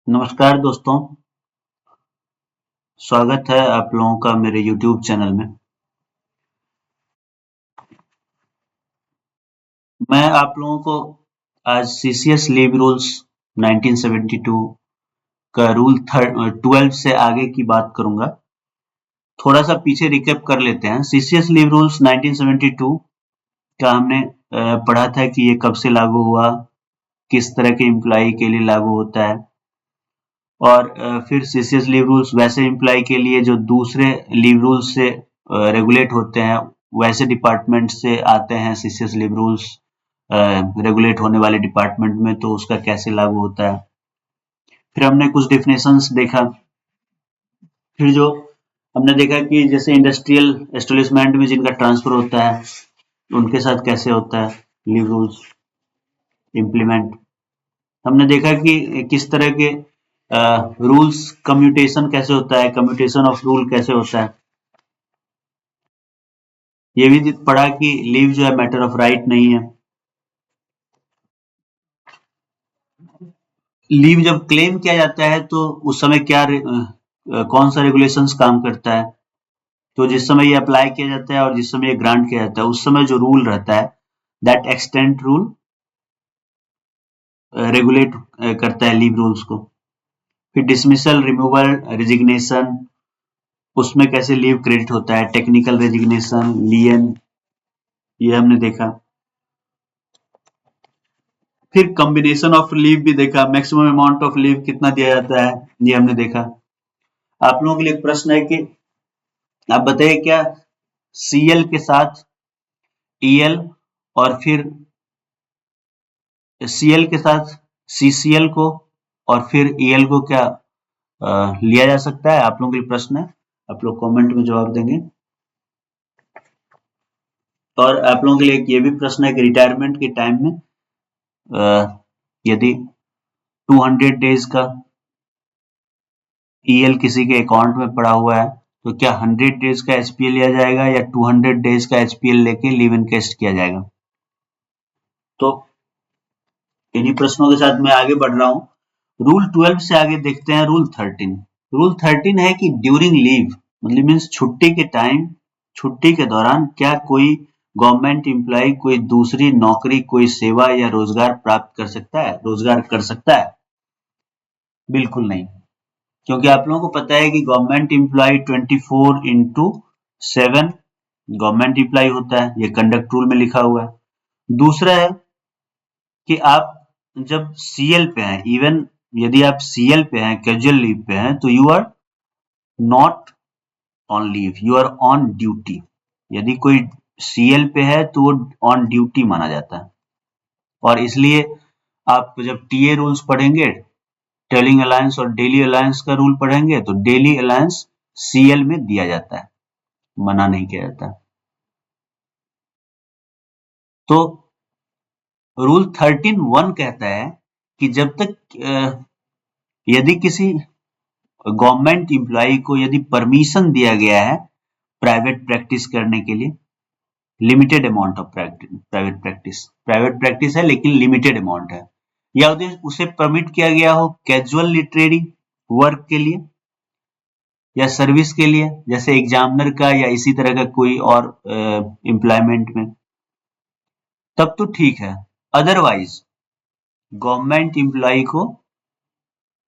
नमस्कार दोस्तों, स्वागत है आप लोगों का मेरे YouTube चैनल में। मैं आप लोगों को आज सीसीएस लीव रूल्स 1972 का रूल 12 से आगे की बात करूंगा। थोड़ा सा पीछे रिकैप कर लेते हैं। सीसीएस लीव रूल्स 1972 का हमने पढ़ा था कि ये कब से लागू हुआ, किस तरह के एम्प्लॉय के लिए लागू होता है और फिर सीसीएस लीव रूल्स वैसे एम्प्लॉय के लिए जो दूसरे लीव रूल्स से रेगुलेट होते हैं, वैसे डिपार्टमेंट से आते हैं सीसीएस लीव रूल्स रेगुलेट होने वाले डिपार्टमेंट में, तो उसका कैसे लागू होता है। फिर हमने कुछ डिफिनेशंस देखा। फिर जो हमने देखा कि जैसे इंडस्ट्रियल एस्टेब्लिशमेंट में जिनका ट्रांसफर होता है उनके साथ कैसे होता है लीव रूल्स इम्प्लीमेंट। हमने देखा कि किस तरह के रूल्स कम्यूटेशन कैसे होता है, कम्यूटेशन ऑफ रूल कैसे होता है। ये भी पढ़ा कि लीव जो है मैटर ऑफ राइट नहीं है। लीव जब क्लेम किया जाता है तो उस समय क्या कौन सा रेगुलेशंस काम करता है। तो जिस समय ये अप्लाई किया जाता है और जिस समय ये ग्रांट किया जाता है उस समय जो रूल रहता है दैट एक्सटेंट रूल रेगुलेट करता है लीव रूल्स को। फिर डिसमिसल, रिमूवल, रेजिग्नेशन, उसमें कैसे लीव क्रेडिट होता है, टेक्निकल रेजिग्नेशन, लियन, ये हमने देखा। फिर कॉम्बिनेशन ऑफ लीव भी देखा, मैक्सिमम अमाउंट ऑफ लीव कितना दिया जाता है ये हमने देखा। आप लोगों के लिए एक प्रश्न है कि आप बताइए क्या सीएल के साथ ईएल और फिर सीएल के साथ सीसीएल को और फिर ईएल को क्या लिया जा सकता है। आप लोगों के लिए प्रश्न है, आप लोग कमेंट में जवाब देंगे। और आप लोगों के लिए ये भी प्रश्न है कि रिटायरमेंट के टाइम में यदि 200 डेज का ईएल किसी के अकाउंट में पड़ा हुआ है तो क्या 100 डेज का एचपीएल लिया जाएगा या 200 डेज का एचपीएल लेके लीव इनकेस्ट किया जाएगा। तो इन्हीं प्रश्नों के साथ मैं आगे बढ़ रहा हूँ। रूल 12 से आगे देखते हैं रूल 13। रूल 13 है कि ड्यूरिंग लीव मतलब मीन्स छुट्टी के टाइम, छुट्टी के दौरान क्या कोई गवर्नमेंट एम्प्लॉय कोई दूसरी नौकरी, कोई सेवा या रोजगार प्राप्त कर सकता है, रोजगार कर सकता है? बिल्कुल नहीं, क्योंकि आप लोगों को पता है कि गवर्नमेंट एम्प्लॉय 24/7 गवर्नमेंट एम्प्लॉय होता है, ये कंडक्ट रूल में लिखा हुआ है। दूसरा है कि आप जब सीएल पे हैं, इवन यदि आप सीएल पे हैं, कैजुअल लीव पे हैं, तो you are not on leave, you are on duty. यदि कोई सीएल पे है तो वो ऑन ड्यूटी माना जाता है। और इसलिए आप जब टीए रूल्स पढ़ेंगे, टेलिंग अलायंस और डेली अलायंस का रूल पढ़ेंगे, तो डेली अलायंस सीएल में दिया जाता है, मना नहीं किया जाता। तो रूल 13(1) कहता है कि जब तक यदि किसी गवर्नमेंट एम्प्लॉय को यदि परमिशन दिया गया है प्राइवेट प्रैक्टिस करने के लिए, limited amount of private practice है लेकिन लिमिटेड अमाउंट है, या उसे परमिट किया गया हो कैजुअल लिटरेरी वर्क के लिए या सर्विस के लिए, जैसे एग्जामिनर का या इसी तरह का कोई और एम्प्लॉयमेंट में, तब तो ठीक है। अदरवाइज गवर्नमेंट एम्प्लॉय को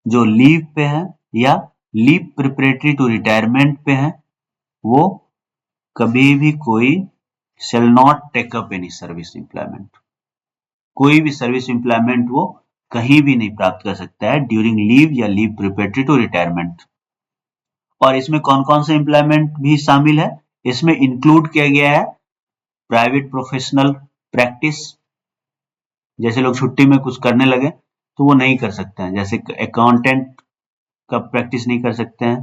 जो लीव पे है या लीव प्रिपरेटरी टू रिटायरमेंट पे है, वो कभी भी कोई shall not take up any service employment, कोई भी सर्विस एम्प्लॉयमेंट वो कहीं भी नहीं प्राप्त कर सकता है ड्यूरिंग लीव या लीव प्रिपरेटरी टू रिटायरमेंट। और इसमें कौन कौन से एम्प्लॉयमेंट भी शामिल है, इसमें इंक्लूड किया गया है प्राइवेट प्रोफेशनल प्रैक्टिस, जैसे लोग छुट्टी में कुछ करने लगे तो वो नहीं कर सकते हैं, जैसे अकाउंटेंट का प्रैक्टिस नहीं कर सकते हैं,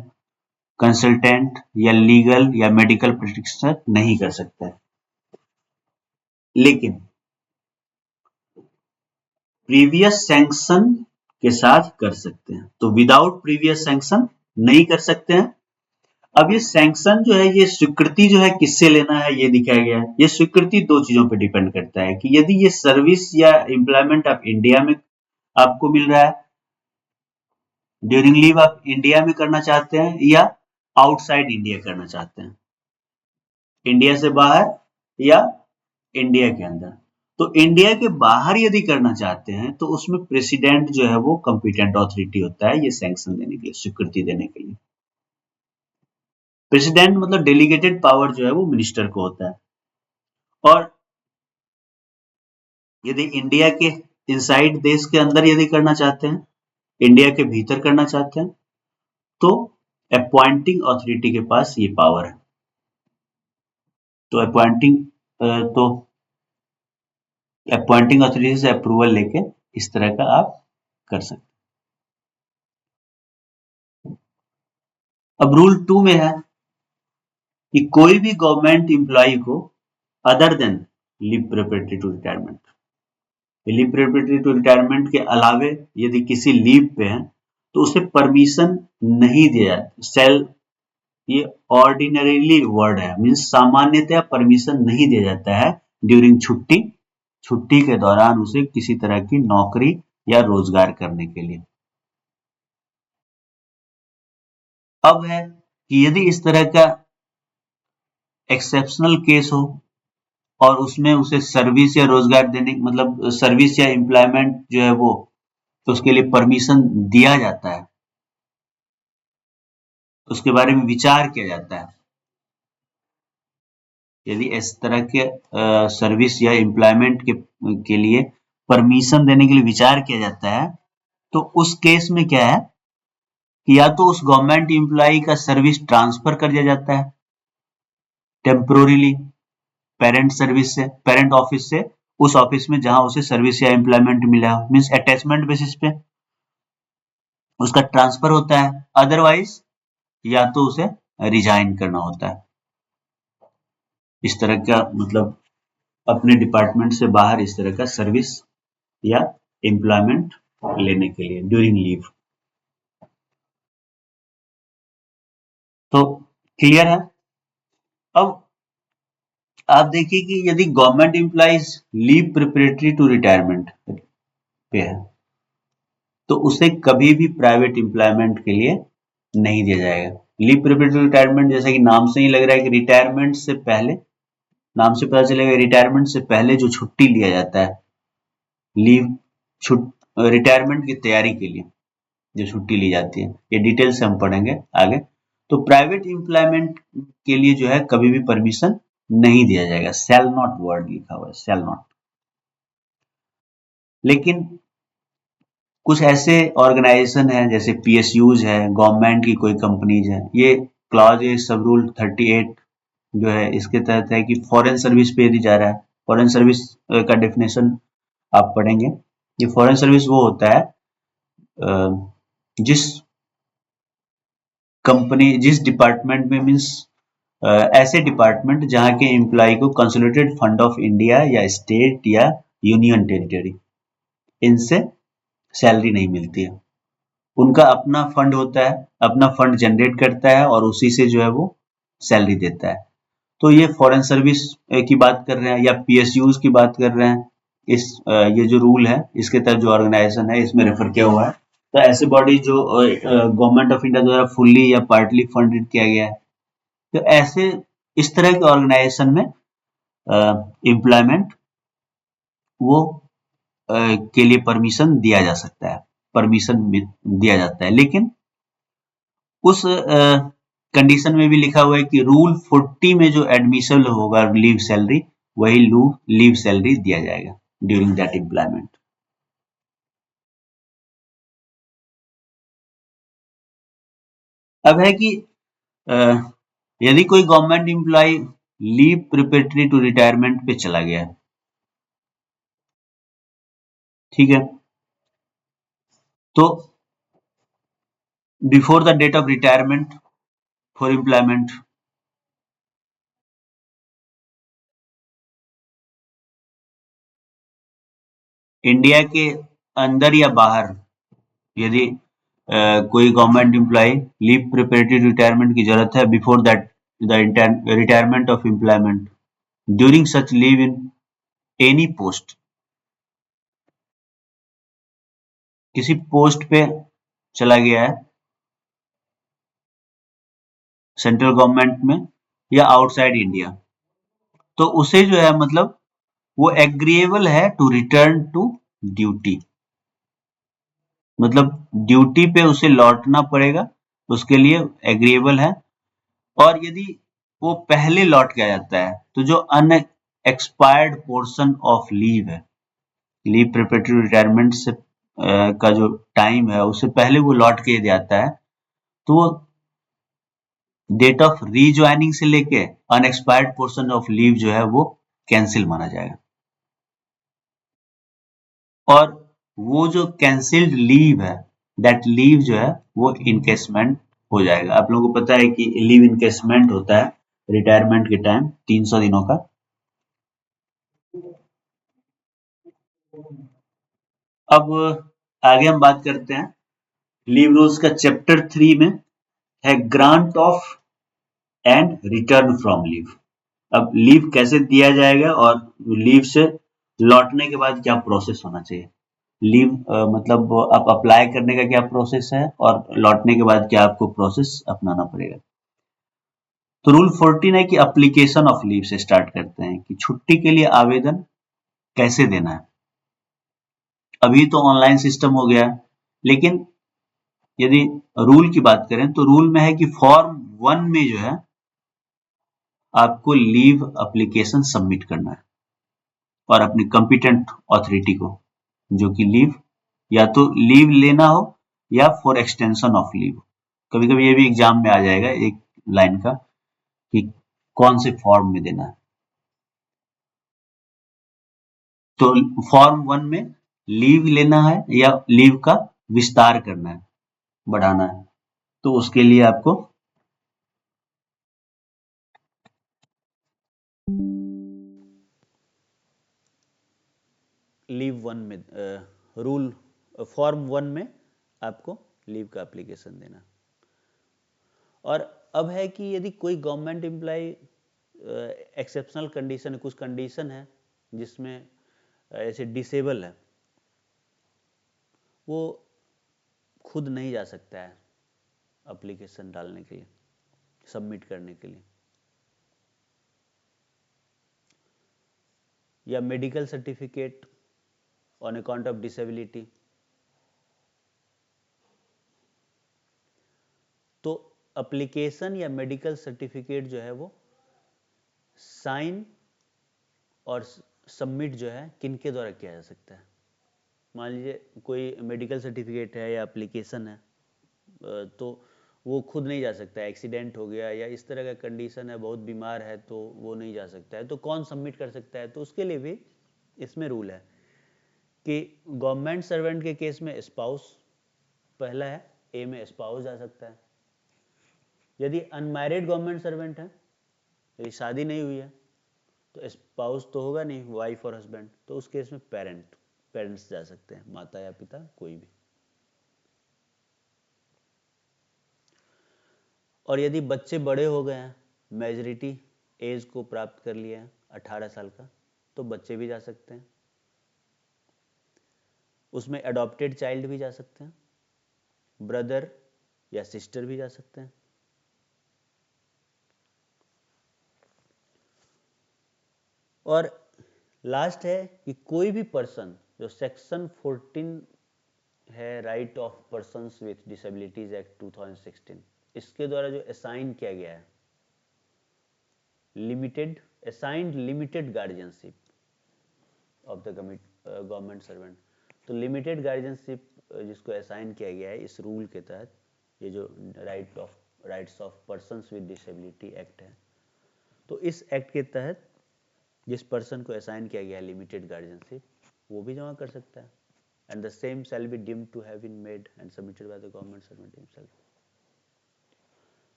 कंसल्टेंट या लीगल या मेडिकल प्रैक्टिशनर नहीं कर सकते हैं। लेकिन प्रीवियस सैंक्शन के साथ कर सकते हैं, तो विदाउट प्रीवियस सैंक्शन नहीं कर सकते हैं। अब ये सैंक्शन जो है, ये स्वीकृति जो है किससे लेना है ये दिखाया गया है। ये स्वीकृति दो चीजों पे डिपेंड करता है कि यदि ये सर्विस या एम्प्लॉयमेंट ऑफ इंडिया में आपको मिल रहा है ड्यूरिंग लीव आप इंडिया में करना चाहते हैं या आउटसाइड इंडिया करना चाहते हैं, इंडिया से बाहर या इंडिया के अंदर। तो इंडिया के बाहर यदि करना चाहते हैं तो उसमें प्रेसिडेंट जो है वो कॉम्पिटेंट अथॉरिटी होता है ये सैंक्शन देने के लिए, स्वीकृति देने के लिए। प्रेसिडेंट मतलब डेलीगेटेड पावर जो है वो मिनिस्टर को होता है। और यदि इंडिया के इनसाइड देश के अंदर यदि करना चाहते हैं, इंडिया के भीतर करना चाहते हैं, तो अपॉइंटिंग अथॉरिटी के पास ये पावर है। तो अपॉइंटिंग अथॉरिटी से अप्रूवल लेके इस तरह का आप कर सकते हैं। अब रूल 2 में है कि कोई भी गवर्नमेंट एम्प्लॉय को other than leave preparatory to retirement, leave preparatory to retirement के अलावे यदि किसी लीव पे है तो उसे परमिशन नहीं दिया सेल, ये ऑर्डिनरीली वर्ड है, मीन्स सामान्यतया परमिशन नहीं दिया जाता है ड्यूरिंग छुट्टी, छुट्टी के दौरान उसे किसी तरह की नौकरी या रोजगार करने के लिए। अब है कि यदि इस तरह का एक्सेप्शनल केस हो और उसमें उसे सर्विस या रोजगार देने मतलब सर्विस या एम्प्लॉयमेंट जो है वो तो उसके लिए परमिशन दिया जाता है, उसके बारे में विचार किया जाता है। यदि इस तरह के सर्विस या एम्प्लॉयमेंट के लिए परमिशन देने के लिए विचार किया जाता है तो उस केस में क्या है कि या तो उस गवर्नमेंट एम्प्लॉय का सर्विस ट्रांसफर कर दिया जाता है टेम्पोररीली पेरेंट सर्विस से, पेरेंट ऑफिस से उस ऑफिस में जहां उसे सर्विस या एम्प्लॉयमेंट मिला हो, मीन्स अटैचमेंट बेसिस पे उसका ट्रांसफर होता है। अदरवाइज या तो उसे रिजाइन करना होता है, इस तरह का मतलब अपने डिपार्टमेंट से बाहर इस तरह का सर्विस या एम्प्लॉयमेंट लेने के लिए ड्यूरिंग लीव। तो क्लियर है। अब आप देखिए कि यदि government employees leave preparatory to retirement पे है तो उसे कभी भी प्राइवेट एम्प्लॉयमेंट के लिए नहीं दिया जाएगा। लीव प्रिपरेटरी रिटायरमेंट जैसा कि नाम से ही लग रहा है कि रिटायरमेंट से पहले, नाम से पता चलेगा रिटायरमेंट से पहले जो छुट्टी लिया जाता है, लीव छुट रिटायरमेंट की तैयारी के लिए जो छुट्टी ली जाती है, ये डिटेल से हम पढ़ेंगे आगे। तो प्राइवेट एम्प्लॉयमेंट के लिए जो है कभी भी परमिशन नहीं दिया जाएगा, शैल नॉट वर्ड लिखा हुआ है, शैल नॉट। लेकिन कुछ ऐसे ऑर्गेनाइजेशन है जैसे पीएसयूज है, गवर्नमेंट की कोई कंपनीज है, ये क्लॉज सब रूल 38 जो है इसके तहत है कि फॉरेन सर्विस पे यदि जा रहा है, फॉरेन सर्विस का डेफिनेशन आप पढ़ेंगे। ये फॉरेन सर्विस वो होता है जिस कंपनी जिस डिपार्टमेंट में मीन्स ऐसे डिपार्टमेंट जहां के एम्प्लॉय को कंसोलिडेटेड फंड ऑफ इंडिया या स्टेट या यूनियन टेरिटरी इनसे सैलरी नहीं मिलती है, उनका अपना फंड होता है, अपना फंड जनरेट करता है और उसी से जो है वो सैलरी देता है। तो ये फॉरेन सर्विस की बात कर रहे हैं या पीएसयूज की बात कर रहे हैं, इस ये जो रूल है इसके तहत जो ऑर्गेनाइजेशन है इसमें रेफर किया हुआ है। तो ऐसे बॉडी जो गवर्नमेंट ऑफ इंडिया द्वारा फुल्ली या पार्टली फंडेड किया गया है, तो ऐसे इस तरह के ऑर्गेनाइजेशन में एम्प्लॉयमेंट वो के लिए परमिशन दिया जा सकता है, परमिशन दिया जाता है। लेकिन उस कंडीशन में भी लिखा हुआ है कि रूल 40 में जो एडमिशन होगा लीव सैलरी, वही लीव सैलरी दिया जाएगा ड्यूरिंग दैट एम्प्लॉयमेंट। अब है कि यदि कोई government employee leave preparatory to retirement पे चला गया है, ठीक है, तो before the date of retirement for employment, India के अंदर या बाहर यदि कोई government employee leave preparatory retirement की जरूरत है before that the retirement of employment during such leave in any post, किसी पोस्ट पे चला गया है सेंट्रल गवर्नमेंट में या आउटसाइड इंडिया, तो उसे जो है मतलब वो एग्रीएबल है टू रिटर्न टू ड्यूटी, मतलब ड्यूटी पे उसे लौटना पड़ेगा, उसके लिए एग्रीएबल है। और यदि वो पहले लौट के आ जाता है तो जो अनएक्सपायर्ड पोर्शन ऑफ लीव है, लीव प्रिपरेटरी रिटायरमेंट से का जो टाइम है उससे पहले वो लौट के जाता है, तो वो डेट ऑफ रीज्वाइनिंग से लेके अनएक्सपायर्ड पोर्शन ऑफ लीव जो है वो कैंसिल माना जाएगा। और वो जो कैंसिल्ड लीव है, दैट लीव जो है वो इनकेसमेंट हो जाएगा। आप लोगों को पता है कि लीव इनकेसमेंट होता है रिटायरमेंट के टाइम 300 दिनों का। अब आगे हम बात करते हैं लीव रूल्स का। चैप्टर 3 में है grant of and return from leave. अब लीव कैसे दिया जाएगा और लीव से लौटने के बाद क्या प्रोसेस होना चाहिए, लीव मतलब आप अप्लाई करने का क्या प्रोसेस है और लौटने के बाद क्या आपको प्रोसेस अपनाना पड़ेगा। तो रूल 14 है कि एप्लीकेशन ऑफ लीव से स्टार्ट करते हैं कि छुट्टी के लिए आवेदन कैसे देना है। अभी तो ऑनलाइन सिस्टम हो गया, लेकिन यदि रूल की बात करें तो रूल में है कि फॉर्म 1 में जो है आपको लीव एप्लीकेशन सबमिट करना है और अपनी कंपिटेंट अथॉरिटी को, जो कि लीव या तो लीव लेना हो या फॉर एक्सटेंशन ऑफ लीव। कभी कभी ये भी एग्जाम में आ जाएगा एक लाइन का कि कौन से फॉर्म में देना है। तो फॉर्म 1 में लीव लेना है या लीव का विस्तार करना है, बढ़ाना है, तो उसके लिए आपको लीव 1 में रूल फॉर्म 1 में आपको लीव का एप्लीकेशन देना। और अब है कि यदि कोई गवर्नमेंट एम्प्लॉय एक्सेप्शनल कंडीशन, कुछ कंडीशन है जिसमें ऐसे डिसेबल है, वो खुद नहीं जा सकता है एप्लीकेशन डालने के लिए, सबमिट करने के लिए, या medical certificate on account of disability, तो एप्लीकेशन या मेडिकल सर्टिफिकेट जो है वो साइन और सबमिट जो है किनके द्वारा किया जा सकता है। मान लीजिए कोई मेडिकल सर्टिफिकेट है या एप्लीकेशन है, तो वो खुद नहीं जा सकता है, एक्सीडेंट हो गया या इस तरह का कंडीशन है, बहुत बीमार है तो वो नहीं जा सकता है, तो कौन सबमिट कर सकता है। तो उसके लिए भी इसमें रूल है कि गवर्नमेंट सर्वेंट के केस में स्पाउस पहला है, ए में स्पाउस जा सकता है। यदि अनमैरिड गवर्नमेंट सर्वेंट है, यदि शादी नहीं हुई है, तो स्पाउस तो होगा नहीं, वाइफ और हस्बैंड, तो उस केस में पेरेंट्स जा सकते हैं, माता या पिता कोई भी। और यदि बच्चे बड़े हो गए हैं, मेजॉरिटी एज को प्राप्त कर लिया है 18 साल का, तो बच्चे भी जा सकते हैं। उसमें अडॉप्टेड चाइल्ड भी जा सकते हैं, ब्रदर या सिस्टर भी जा सकते हैं। और लास्ट है कि कोई भी पर्सन जो सेक्शन 14 है right of persons with disabilities act 2016, इसके द्वारा जो असाइन किया गया है limited guardianship of the government servant, तो लिमिटेड गार्जियनशिप जिसको असाइन किया गया है इस रूल के तहत, ये जो rights of persons with disability act है, तो इस एक्ट के तहत जिस पर्सन को असाइन किया गया है लिमिटेड गार्जियनशिप, वो भी जमा कर सकता है। And the same shall be deemed to have been made and submitted by the government servant himself.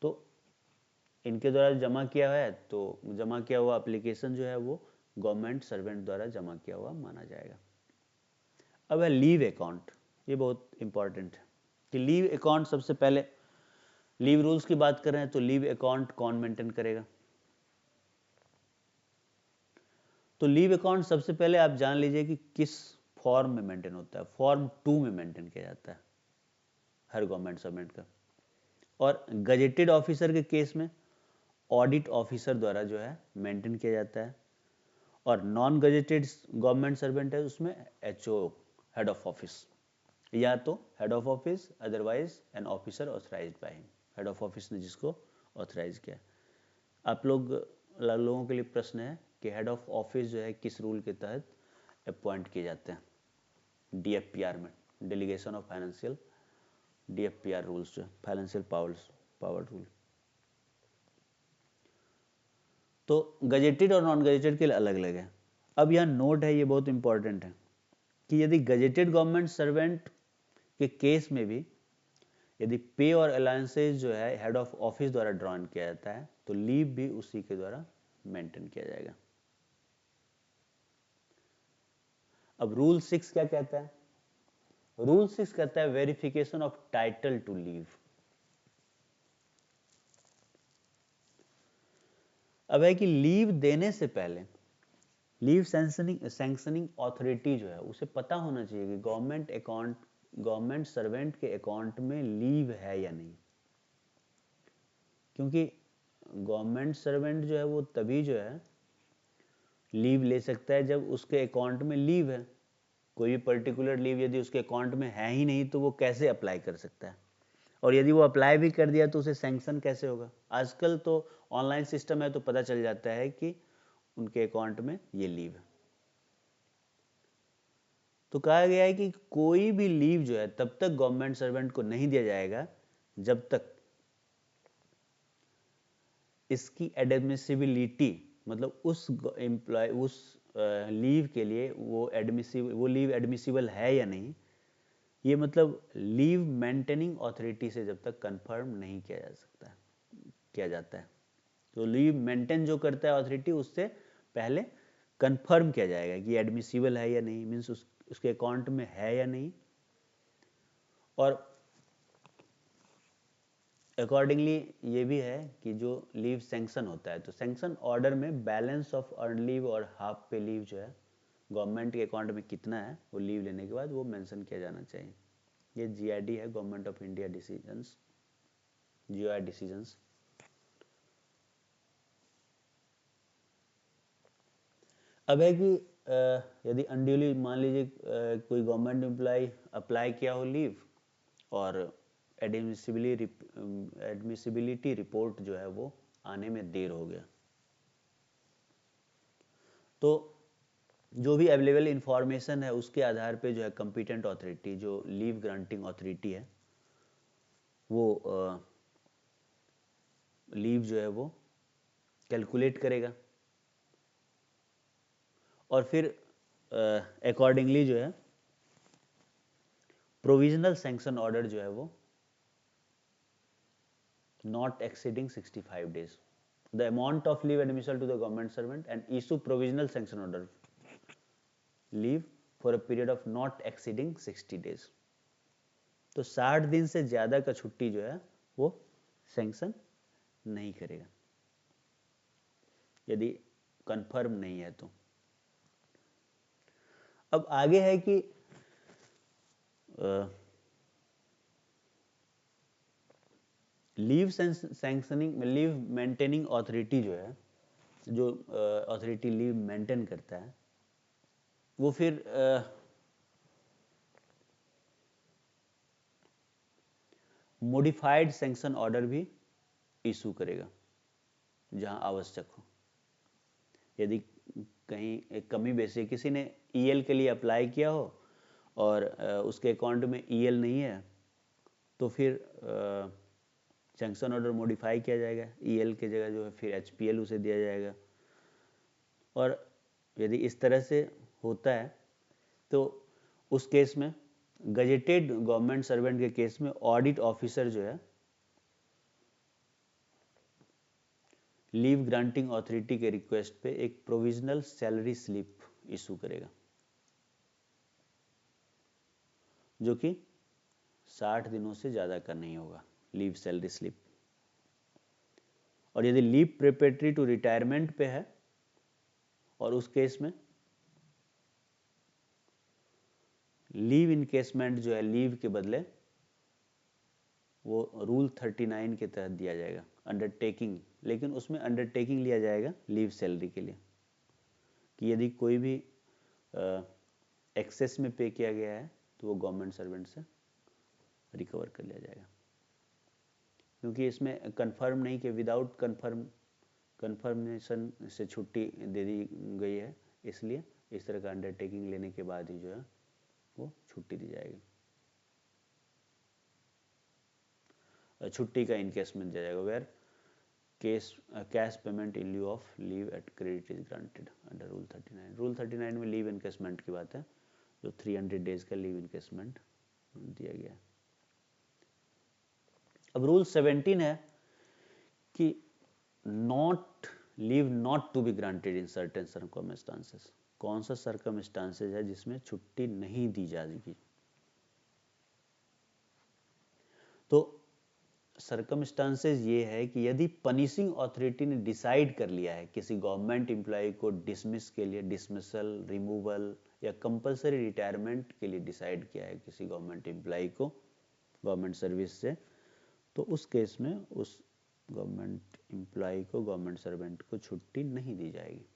तो इनके द्वारा जमा किया है, तो जमा किया हुआ एप्लीकेशन जो है वो गवर्नमेंट सर्वेंट द्वारा जमा किया हुआ माना जाएगा। अब है लीव अकाउंट, ये बहुत इंपॉर्टेंट है कि लीव अकाउंट, सबसे पहले लीव रूल्स की बात कर रहे हैं तो लीव अकाउंट कौन मेंटेन करेगा। तो लीव अकाउंट सबसे पहले आप जान लीजिए कि किस फॉर्म में मेंटेन होता है। फॉर्म 2 में मेंटेन किया जाता है। हर गवर्नमेंट सर्वेंट का। और गजेटेड ऑफिसर के केस में ऑडिट ऑफिसर द्वारा जो है मेंटेन किया जाता है। और नॉन गजेटेड गवर्नमेंट सर्वेंट है उसमें एचओ, हेड ऑफ ऑफिस, या तो head of office otherwise an officer authorised by him, head of office ने जिसको ऑथराइज किया। आप लोगों के लिए प्रश्न है कि हेड ऑफ ऑफिस जो है किस रूल के तहत अपॉइंट किए जाते हैं? डीएफपीआर में, डेलीगेशन ऑफ फाइनेंशियल, डीएफपीआर रूल्स जो फाइनेंशियल पावर रूल। तो गजेटेड और नॉन गजेटेड के लिए अलग अलग है। अब यहाँ नोट है, ये बहुत इंपॉर्टेंट है कि यदि गजेटेड गवर्नमेंट सर्वेंट के केस में भी यदि पे और अलाउंसेस जो है हेड ऑफ ऑफिस द्वारा ड्रॉन किया जाता है तो लीव भी उसी के द्वारा मेंटेन किया जाएगा। अब रूल 6 क्या कहता है? रूल 6 कहता है verification of title to leave. अब है कि लीव देने से पहले लीव सैंक्शनिंग ऑथोरिटी जो है उसे पता होना चाहिए कि गवर्नमेंट सर्वेंट के अकाउंट में लीव है या नहीं। क्योंकि गवर्नमेंट सर्वेंट जो है वो तभी जो है लीव ले सकता है जब उसके अकाउंट में लीव है। कोई भी पर्टिकुलर लीव यदि उसके अकाउंट में है ही नहीं तो वो कैसे अप्लाई कर सकता है? और यदि वो अप्लाई भी कर दिया तो उसे सैंक्शन कैसे होगा? आजकल तो ऑनलाइन सिस्टम है तो पता चल जाता है कि उनके अकाउंट में ये लीव है। तो कहा गया है कि कोई भी लीव जो है तब तक गवर्नमेंट सर्वेंट को नहीं दिया जाएगा जब तक इसकी एडमिसिबिलिटी, मतलब उस एम्प्लॉय उस लीव के लिए वो लीव एडमिसिबल है या नहीं, ये मतलब लीव मेंटेनिंग अथॉरिटी से जब तक कंफर्म नहीं किया जाता है। तो लीव मेंटेन जो करता है अथॉरिटी उससे पहले कंफर्म किया जाएगा कि एडमिसिबल है या नहीं, मीन्स उसके अकाउंट में है या नहीं। और अकॉर्डिंगली ये भी है कि जो लीव सैंक्शन होता है तो सैंक्शन ऑर्डर में बैलेंस ऑफ अर्न लीव और हाफ पे लीव जो है गवर्नमेंट के अकाउंट में कितना है वो लीव लेने के बाद वो मेंशन किया जाना चाहिए। ये जीआईडी है, government of India decisions, GOI decisions. अब है कि यदि अनड्यूली मान लीजिए कोई गवर्नमेंट एम्प्लॉय अप्लाई किया हो लीव और एडमिसिबिलिटी रिपोर्ट जो है वो आने में देर हो गया, तो जो भी अवेलेबल इंफॉर्मेशन है उसके आधार पे जो है कंपिटेंट अथॉरिटी जो लीव ग्रांटिंग अथॉरिटी है वो लीव जो है वो कैलकुलेट करेगा और फिर अकॉर्डिंगली जो है प्रोविजनल सैंक्शन ऑर्डर जो है वो not exceeding 65 days, the amount of leave admissible to the government servant and issue provisional sanction order leave for a period of not exceeding 60 days। तो 60 दिन से ज़्यादा का छुट्टी जो है वो सैंक्शन नहीं करेगा यदि कंफर्म नहीं है तो। अब आगे है कि leave sanctioning leave maintaining authority जो है, जो अथॉरिटी लीव मेंटेन करता है वो फिर मॉडिफाइड सैंक्शन ऑर्डर भी इशू करेगा जहां आवश्यक हो। यदि कहीं एक कमी बेसी किसी ने ईएल के लिए अप्लाई किया हो और उसके अकाउंट में ईएल नहीं है तो फिर सैंक्शन ऑर्डर मॉडिफाई किया जाएगा, ईएल के जगह जो है फिर एचपीएल उसे दिया जाएगा। और यदि इस तरह से होता है तो उस केस में गजेटेड गवर्नमेंट सर्वेंट के केस में ऑडिट ऑफिसर जो है लीव ग्रांटिंग अथॉरिटी के रिक्वेस्ट पे एक प्रोविजनल सैलरी स्लिप इशू करेगा जो कि 60 दिनों से ज़्यादा का नहीं होगा, लीव सैलरी स्लिप। और यदि लीव प्रिपरेटरी टू रिटायरमेंट पे है और उस केस में लीव इनकेसमेंट जो है लीव के बदले वो रूल 39 के तहत दिया जाएगा, अंडरटेकिंग। लेकिन उसमें अंडरटेकिंग लिया जाएगा लीव सैलरी के लिए, कि यदि कोई भी एक्सेस में पे किया गया है तो वो गवर्नमेंट सर्वेंट से रिकवर कर लिया जाएगा। क्योंकि इसमें कंफर्म नहीं कि विदाउट कंफर्मेशन से छुट्टी दे दी गई है, इसलिए इस तरह का अंडरटेकिंग लेने के बाद ही जो है वो छुट्टी दी जाएगी, छुट्टी का इनकेसमेंट दिया जाएगा। Where cash payment in lieu of leave at credit is granted under rule 39। Rule 39 में लीव इनकेसमेंट की बात है, जो 300 डेज का लीव इनकेसमेंट दिया गया है। अब रूल 17 है कि leave not to be granted in certain circumstances. कौन सा सर्कमस्टांसेस है जिसमें छुट्टी नहीं दी जाएगी? तो सर्कमस्टांसेस ये है कि यदि पनिशिंग अथॉरिटी ने डिसाइड कर लिया है किसी गवर्नमेंट एम्प्लॉय को डिसमिस के लिए, डिसमिसल, रिमूवल या कंपलसरी रिटायरमेंट के लिए डिसाइड किया है किसी गवर्नमेंट एम्प्लॉय को गवर्नमेंट सर्विस से, तो उस केस में उस गवर्नमेंट एम्प्लॉय को, गवर्नमेंट सर्वेंट को छुट्टी नहीं दी जाएगी।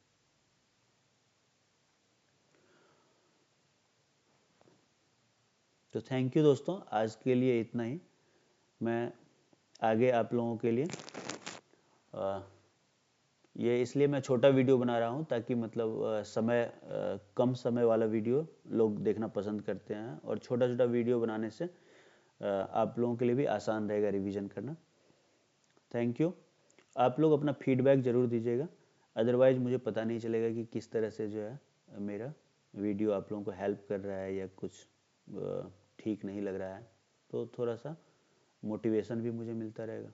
तो थैंक यू दोस्तों, आज के लिए इतना ही। मैं आगे आप लोगों के लिए ये इसलिए मैं छोटा वीडियो बना रहा हूँ ताकि मतलब कम समय वाला वीडियो लोग देखना पसंद करते हैं, और छोटा छोटा वीडियो बनाने से आप लोगों के लिए भी आसान रहेगा रिवीजन करना। Thank you. आप लोग अपना फीडबैक ज़रूर दीजिएगा, अदरवाइज़ मुझे पता नहीं चलेगा कि किस तरह से जो है मेरा वीडियो आप लोगों को हेल्प कर रहा है या कुछ ठीक नहीं लग रहा है, तो थोड़ा सा मोटिवेशन भी मुझे मिलता रहेगा।